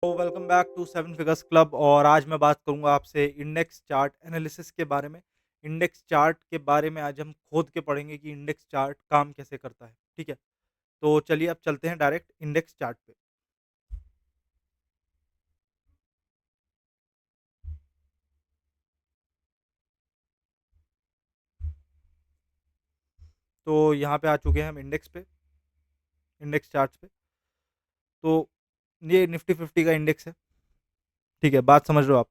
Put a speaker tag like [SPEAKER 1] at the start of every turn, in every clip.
[SPEAKER 1] तो welcome back to seven figures club और आज मैं बात करूंगा आपसे इंडेक्स चार्ट एनालिसिस के बारे में। इंडेक्स चार्ट के बारे में आज हम खोद के पढ़ेंगे कि इंडेक्स चार्ट काम कैसे करता है। ठीक है, तो चलिए अब चलते हैं डायरेक्ट इंडेक्स चार्ट पे। तो यहाँ पे आ चुके हैं हम इंडेक्स पे, इंडेक्स चार्ट पे। तो ये निफ्टी 50 का इंडेक्स है। ठीक है, बात समझ रहे हो आप?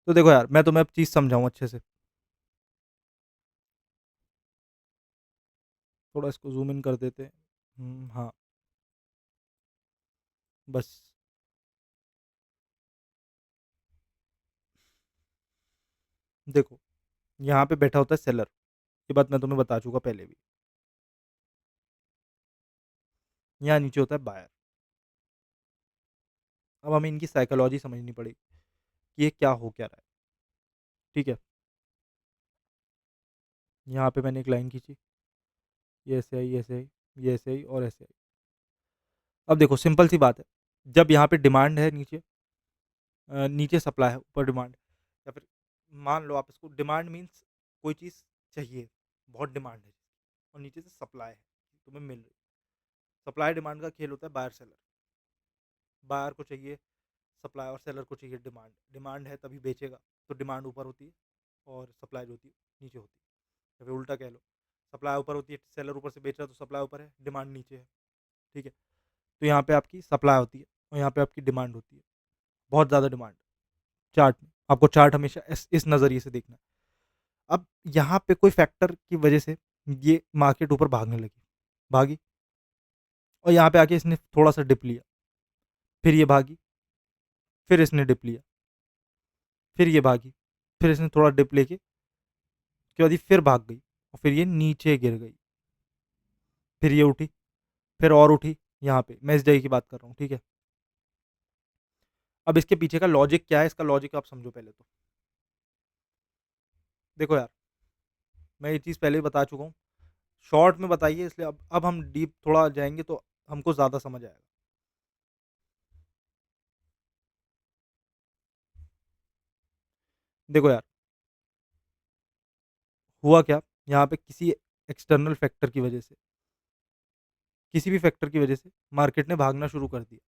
[SPEAKER 1] तो देखो यार, मैं तुम्हें अब चीज़ समझाऊँ अच्छे से। थोड़ा इसको जूम इन कर देते हैं। हाँ, बस। देखो, यहाँ पे बैठा होता है सेलर। ये बात मैं तुम्हें बता चुका पहले भी। यहाँ नीचे होता है बायर। अब हमें इनकी साइकोलॉजी समझनी पड़ेगी कि ये क्या हो क्या रहा है। ठीक है, यहाँ पे मैंने एक लाइन खींची, ये ऐसे आई, ऐसे आई, ये ऐसे आई और ऐसे आई। अब देखो, सिंपल सी बात है। जब यहाँ पे डिमांड है नीचे, नीचे सप्लाई है, ऊपर डिमांड, या फिर मान लो आप इसको डिमांड मीन्स कोई चीज़ चाहिए, बहुत डिमांड है, और नीचे से सप्लाई है, तुम्हें मिल रही। सप्लाई डिमांड का खेल होता है बायर सेलर। बायर को चाहिए सप्लाई और सेलर को चाहिए डिमांड। डिमांड है तभी बेचेगा, तो डिमांड ऊपर होती है और सप्लाई जो होती है नीचे होती है। या फिर उल्टा कह लो, सप्लाई ऊपर होती है, सेलर ऊपर से बेच रहा है तो सप्लाई ऊपर है, डिमांड नीचे है। ठीक है, तो यहाँ पे आपकी सप्लाई होती है और यहाँ पे आपकी डिमांड होती है, बहुत ज़्यादा डिमांड। चार्ट में आपको चार्ट हमेशा इस नज़रिए से देखना है। अब यहाँ पे कोई फैक्टर की वजह से ये मार्केट ऊपर भागने लगी, भागी, और यहाँ पे आके इसने थोड़ा सा डिप लिया, फिर ये भागी, फिर इसने डिप लिया, फिर ये भागी, फिर इसने थोड़ा डिप लेके उसके बाद ये फिर भाग गई और फिर ये नीचे गिर गई, फिर ये उठी, फिर और उठी। यहाँ पे मैं इस जगह की बात कर रहा हूँ। ठीक है, अब इसके पीछे का लॉजिक क्या है, इसका लॉजिक आप समझो पहले तो। देखो यार, मैं ये चीज़ पहले ही बता चुका हूँ, शॉर्ट में बताइए, इसलिए अब हम डीप थोड़ा जाएंगे तो हमको ज़्यादा समझ आएगा। देखो यार, हुआ क्या, यहाँ पे किसी एक्सटर्नल फैक्टर की वजह से, किसी भी फैक्टर की वजह से मार्केट ने भागना शुरू कर दिया।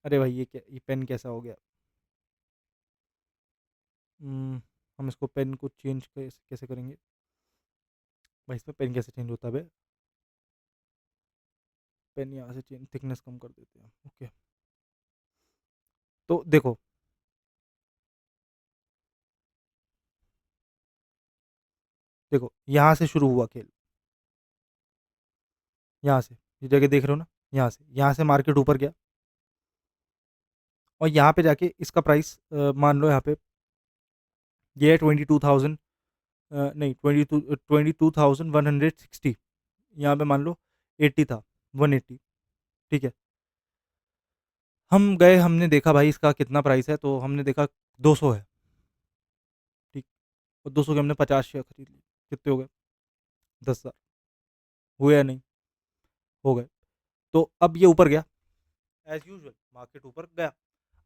[SPEAKER 1] अरे भाई, ये क्या, ये पेन कैसा हो गया? हम इसको पेन को चेंज कैसे कैसे करेंगे? भाई, इसमें पेन कैसे चेंज होता है बे? पेन यहाँ से चेंज, थिकनेस कम कर देते हैं। ओके, तो देखो, देखो यहाँ से शुरू हुआ खेल, यहाँ से, ये जगह देख रहे हो ना, यहाँ से मार्केट ऊपर गया, और यहाँ पे जाके इसका प्राइस मान लो यहाँ पे ये है 22,000, नहीं, 22,160। यहाँ पे मान लो 80 था, 180। ठीक है, हम गए, हमने देखा भाई इसका कितना प्राइस है, तो हमने देखा 200 है। ठीक, और 200 के हमने 50 शेयर खरीद लिए। कितने हो गए? 10,000। हुए या नहीं? हो गए। तो अब ये ऊपर गया, एज यूजल मार्केट ऊपर गया।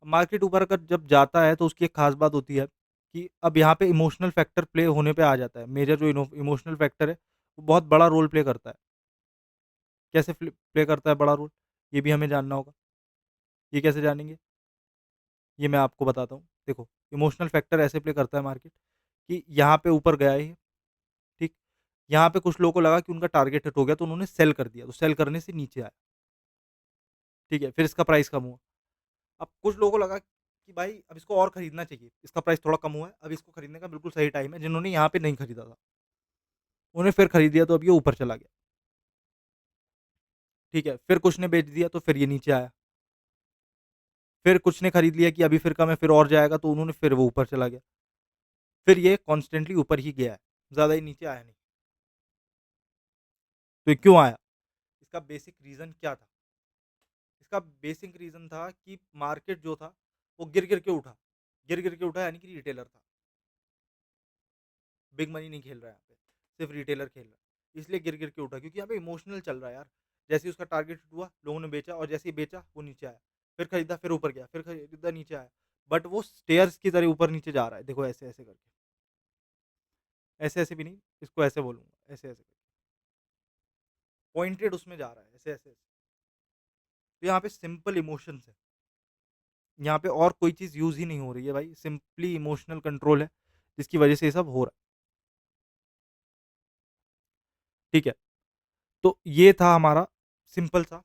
[SPEAKER 1] मार्केट ऊपर अगर जब जाता है तो उसकी एक खास बात होती है कि अब यहाँ पे इमोशनल फैक्टर प्ले होने पे आ जाता है। मेजर जो इमोशनल फैक्टर है वो बहुत बड़ा रोल प्ले करता है। कैसे प्ले करता है बड़ा रोल, ये भी हमें जानना होगा। ये कैसे जानेंगे, ये मैं आपको बताता हूँ। देखो, इमोशनल फैक्टर ऐसे प्ले करता है मार्केट कि यहाँ पे ऊपर गया है ये, ठीक, यहाँ पे कुछ लोगों को लगा कि उनका टारगेट हिट हो गया तो उन्होंने सेल कर दिया, तो सेल करने से नीचे आया। ठीक है, फिर इसका प्राइस कम हुआ। अब कुछ लोगों को लगा कि भाई अब इसको और खरीदना चाहिए, इसका प्राइस थोड़ा कम हुआ है, अब इसको खरीदने का बिल्कुल सही टाइम है। जिन्होंने यहाँ पे नहीं खरीदा था उन्होंने फिर खरीद दिया, तो अब ये ऊपर चला गया। ठीक है, फिर कुछ ने बेच दिया तो फिर ये नीचे आया। फिर कुछ ने खरीद लिया कि अभी फिर कम है, फिर और जाएगा, तो उन्होंने फिर वो ऊपर चला गया। फिर ये कॉन्स्टेंटली ऊपर ही गया है, ज़्यादा ही नीचे आया नहीं। तो ये क्यों आया, इसका बेसिक रीज़न क्या था? इसका बेसिक रीज़न था कि मार्केट जो था वो गिर गिर के उठा। गिर गिर के उठा यानी कि रिटेलर था, बिग मनी नहीं खेल रहा है यहाँ पे, सिर्फ रिटेलर खेल रहा है, इसलिए गिर गिर के उठा, क्योंकि यहाँ पे इमोशनल चल रहा है यार। जैसे ही उसका टारगेट हिट हुआ, लोगों ने बेचा और जैसे ही बेचा वो नीचे आया। फिर खरीदा, फिर ऊपर गया, फिर खरीदा, नीचे आया। बट वो स्टेयर्स की तरह ऊपर-नीचे जा रहा है। देखो ऐसे-ऐसे करके। ऐसे-ऐसे भी नहीं, इसको ऐसे बोलूँगा, ऐसे-ऐसे करके। पॉइंटेड उसमें जा रहा है, ऐसे-ऐसे। तो यहाँ पे सिंपल इमोशंस है। यहाँ पे और कोई चीज़ यूज़ ही नहीं हो रही है भाई, सिंपली इमोशनल कंट्रोल है, जिसकी वजह से ये सब हो रहा है। ठीक है? तो ये था हमारा सिंपल सा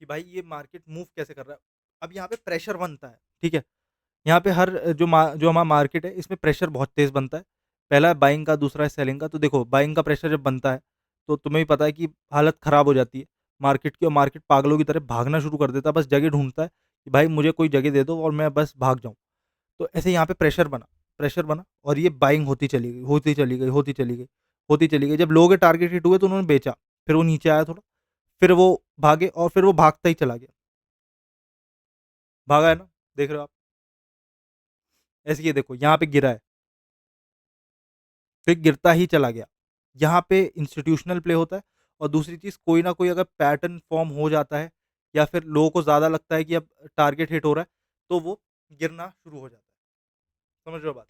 [SPEAKER 1] कि भाई ये मार्केट मूव कैसे कर रहा है। अब यहाँ पे प्रेशर बनता है, ठीक है? यहाँ पे हर जो हमारा मार्केट है, इसमें प्रेशर बहुत तेज़ बनता है। पहला है बाइंग का, दूसरा है सेलिंग का। तो देखो बाइंग का प्रेशर जब बनता है, तो तुम्हें भी पता है कि हालत ख़राब हो जाती है मार्केट की, और मार्केट पागलों की तरह भागना शुरू कर देता है, बस जगह ढूँढता है कि भाई मुझे कोई जगह दे दो और मैं बस भाग जाऊँ। तो ऐसे यहाँ पे प्रेशर बना और ये बाइंग होती चली गई, होती चली गई, होती चली गई, होती चली गई। जब लोगों के टारगेट हिट हुए तो उन्होंने बेचा, फिर वो नीचे आया थोड़ा, फिर वो भागे और फिर वो भागता ही चला गया। भागा है ना? देख रहे हो आप? ऐसे ये देखो यहाँ पे गिरा है, फिर गिरता ही चला गया। यहाँ पे इंस्टीट्यूशनल प्ले होता है और दूसरी चीज़ कोई ना कोई अगर पैटर्न फ़ॉर्म हो जाता है या फिर लोगों को ज़्यादा लगता है कि अब टारगेट हिट हो रहा है, तो वो गिरना शुरू हो जाता है। समझ रहे हो बात?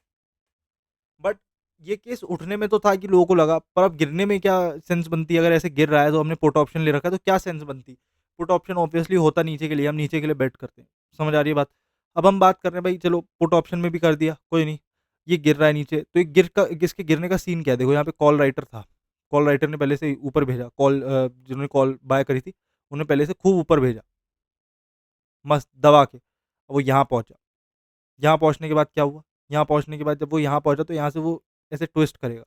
[SPEAKER 1] बट ये केस उठने में तो था कि लोगों को लगा, पर अब गिरने में क्या सेंस बनती है? अगर ऐसे गिर रहा है तो हमने पुट ऑप्शन ले रखा है तो क्या सेंस बनती? पुट ऑप्शन ऑब्वियसली होता नीचे के लिए, हम नीचे के लिए बेट करते हैं। समझ आ रही है बात? अब हम बात कर रहे हैं भाई, चलो पुट ऑप्शन में भी कर दिया, कोई नहीं। ये गिर रहा है नीचे, तो ये इसके गिरने का सीन क्या है? देखो यहाँ पे कॉल राइटर था। कॉल राइटर ने पहले से ही ऊपर भेजा, जिन्होंने कॉल बाय करी थी, उन्होंने पहले से खूब ऊपर भेजा, मस्त दबा के। अब वो यहाँ पहुँचा। यहाँ पहुँचने के बाद क्या हुआ? यहाँ पहुँचने के बाद जब वो यहाँ पहुँचा तो यहाँ से वो ऐसे ट्विस्ट करेगा।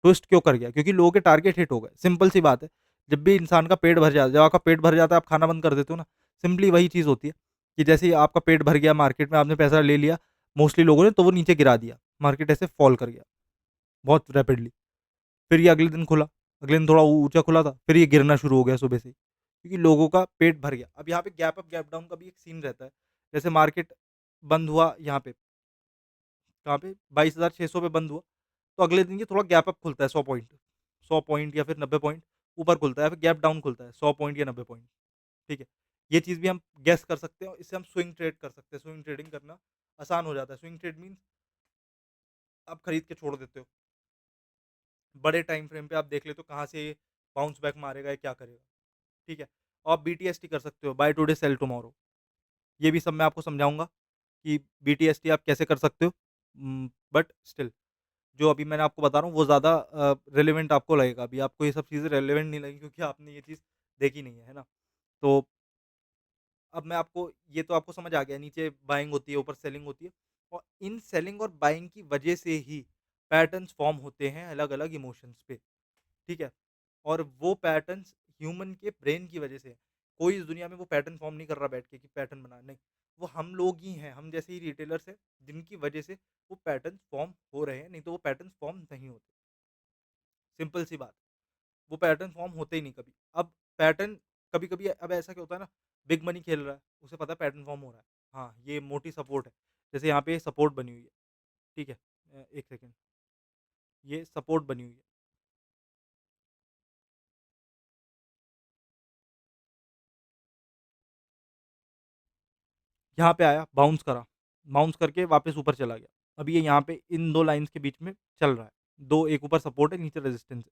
[SPEAKER 1] ट्विस्ट क्यों कर गया? क्योंकि लोगों के टारगेट हिट हो गए, सिंपल सी बात है। जब भी इंसान का पेट भर जाता है, जब आपका पेट भर जाता है आप खाना बंद कर देते हो ना, सिंपली वही चीज़ होती है कि जैसे ही आपका पेट भर गया मार्केट में, आपने पैसा ले लिया मोस्टली लोगों ने, तो वो नीचे गिरा दिया, मार्केट ऐसे फॉल कर गया बहुत रैपिडली। फिर ये अगले दिन खुला, अगले दिन थोड़ा ऊँचा खुला था, फिर ये गिरना शुरू हो गया सुबह से ही, क्योंकि लोगों का पेट भर गया। अब यहाँ पे गैप अप, गैप डाउन का भी एक सीन रहता है। जैसे मार्केट बंद हुआ यहाँ पे, कहाँ पे 22,600 पे बंद हुआ, तो अगले दिन ये थोड़ा गैप अप खुलता है 100 पॉइंट, 100 पॉइंट या फिर 90 पॉइंट ऊपर खुलता है, फिर गैप डाउन खुलता है 100 पॉइंट या 90 पॉइंट। ठीक है? ये चीज़ भी हम गेस कर सकते हैं और इससे हम स्विंग ट्रेड कर सकते हैं। स्विंग ट्रेडिंग करना आसान हो जाता है। स्विंग ट्रेड मीन्स आप खरीद के छोड़ देते हो। बड़े टाइम फ्रेम पे आप देख लेते हो कहाँ से ये बाउंस बैक मारेगा या क्या करेगा। ठीक है? और आप बीटीएसटी कर सकते हो, बाय टुडे सेल टुमारो। ये भी सब मैं आपको समझाऊँगा कि बीटीएसटी आप कैसे कर सकते हो। बट स्टिल जो अभी मैंने आपको बता रहा हूँ वो ज़्यादा रिलेवेंट आपको लगेगा। अभी आपको ये सब चीज़ें रिलेवेंट नहीं लगेंगी क्योंकि आपने ये चीज़ देखी नहीं है ना? तो अब मैं आपको, ये तो आपको समझ आ गया, नीचे बाइंग होती है, ऊपर सेलिंग होती है और इन सेलिंग और बाइंग की वजह से ही पैटर्न्स फॉर्म होते हैं अलग-अलग इमोशंस पे, ठीक है? और वो पैटर्न्स ह्यूमन के ब्रेन की वजह से है। कोई इस दुनिया में वो पैटर्न फॉर्म नहीं कर रहा बैठ के कि पैटर्न बना, नहीं। वो हम लोग ही हैं, हम जैसे ही रिटेलर्स हैं, जिनकी वजह से वो पैटर्न्स फॉर्म हो रहे हैं, नहीं तो वो पैटर्न्स फॉर्म नहीं होते। सिंपल सी बात। वो पैटर्न फॉर्म होते ही नहीं कभी। अब पैटर्न कभी-कभी अब ऐसा क्या होता है ना, बिग मनी खेल रहा है, उसे पता है पैटर्न फॉर्म हो रहा है। हाँ, ये मोटी सपोर्ट है। जैसे यहाँ पे सपोर्ट बनी हुई है, ठीक है? 1 सेकंड, ये सपोर्ट बनी हुई है। यहाँ पे आया, बाउंस करके वापस ऊपर चला गया। अब ये यहाँ पे इन 2 लाइन्स के बीच में चल रहा है। 2, एक ऊपर सपोर्ट है, नीचे रेजिस्टेंस,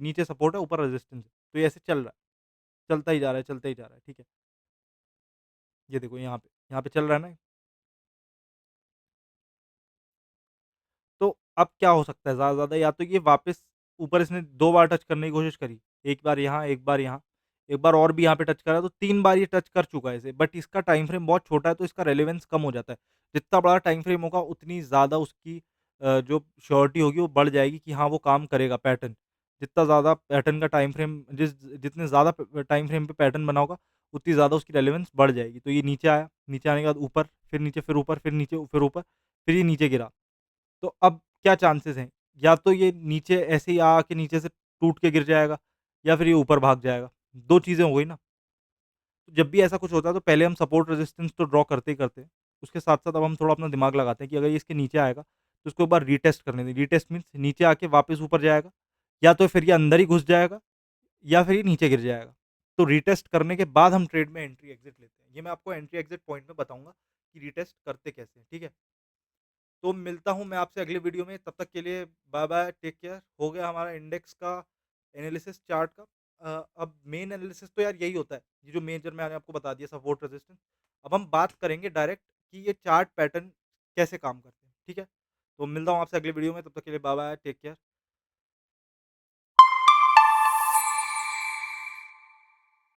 [SPEAKER 1] नीचे सपोर्ट है, ऊपर रेजिस्टेंस है। तो ये ऐसे चल रहा है, चलता ही जा रहा है, चलता ही जा रहा है, ठीक है? ये देखो यहाँ पे चल रहा है ना। तो अब क्या हो सकता है ज़्यादा से ज़्यादा, या तो ये वापस ऊपर इसने 2 बार टच करने की कोशिश करी, एक बार यहाँ, एक बार यहाँ, एक बार और भी यहाँ पे टच करा, तो 3 बार ये टच कर चुका है इसे, बट इसका टाइम फ्रेम बहुत छोटा है तो इसका रेलेवेंस कम हो जाता है। जितना बड़ा टाइम फ्रेम होगा उतनी ज़्यादा उसकी जो श्योरिटी होगी वो बढ़ जाएगी कि हाँ, वो काम करेगा पैटर्न। जितना ज़्यादा पैटर्न का टाइम फ्रेम, जितने ज़्यादा प टाइम फ्रेम पे पैटर्न बना होगा, उतनी ज़्यादा उसकी रेलेवेंस बढ़ जाएगी। तो ये नीचे आया, नीचे आने के बाद ऊपर, फिर नीचे, फिर ऊपर, फिर नीचे, फिर ऊपर, फिर ये नीचे गिरा। तो अब क्या चांसेस हैं? या तो ये नीचे ऐसे ही आके नीचे से टूट के गिर जाएगा या फिर ये ऊपर भाग जाएगा। 2 चीज़ें हो गई ना। तो जब भी ऐसा कुछ होता है तो पहले हम सपोर्ट रेजिस्टेंस तो ड्रॉ करते ही करते हैं। उसके साथ-साथ अब हम थोड़ा अपना दिमाग लगाते हैं कि अगर ये इसके नीचे आएगा तो इसको एक बार रीटेस्ट करने दें। रीटेस्ट मीन्स नीचे आके वापस ऊपर जाएगा या तो फिर ये अंदर ही घुस जाएगा या फिर ये नीचे गिर जाएगा। तो रीटेस्ट करने के बाद हम ट्रेड में एंट्री एग्ज़िट लेते हैं। ये मैं आपको एंट्री एग्ज़िट पॉइंट में बताऊँगा कि रीटेस्ट करते कैसे हैं, ठीक है? तो मिलता हूँ मैं आपसे अगले वीडियो में, तब तक के लिए बाय बाय, टेक केयर। हो गया हमारा इंडेक्स का एनालिसिस चार्ट का। अब मेन एनालिसिस तो यार यही होता है, ये जो मेजर मैंने आपको बता दिया सपोर्ट रेजिस्टेंस। अब हम बात करेंगे डायरेक्ट कि ये चार्ट पैटर्न कैसे काम करते हैं, ठीक है? तो मिलता हूँ आपसे अगले वीडियो में, तब तक के लिए बाय बाय, टेक केयर।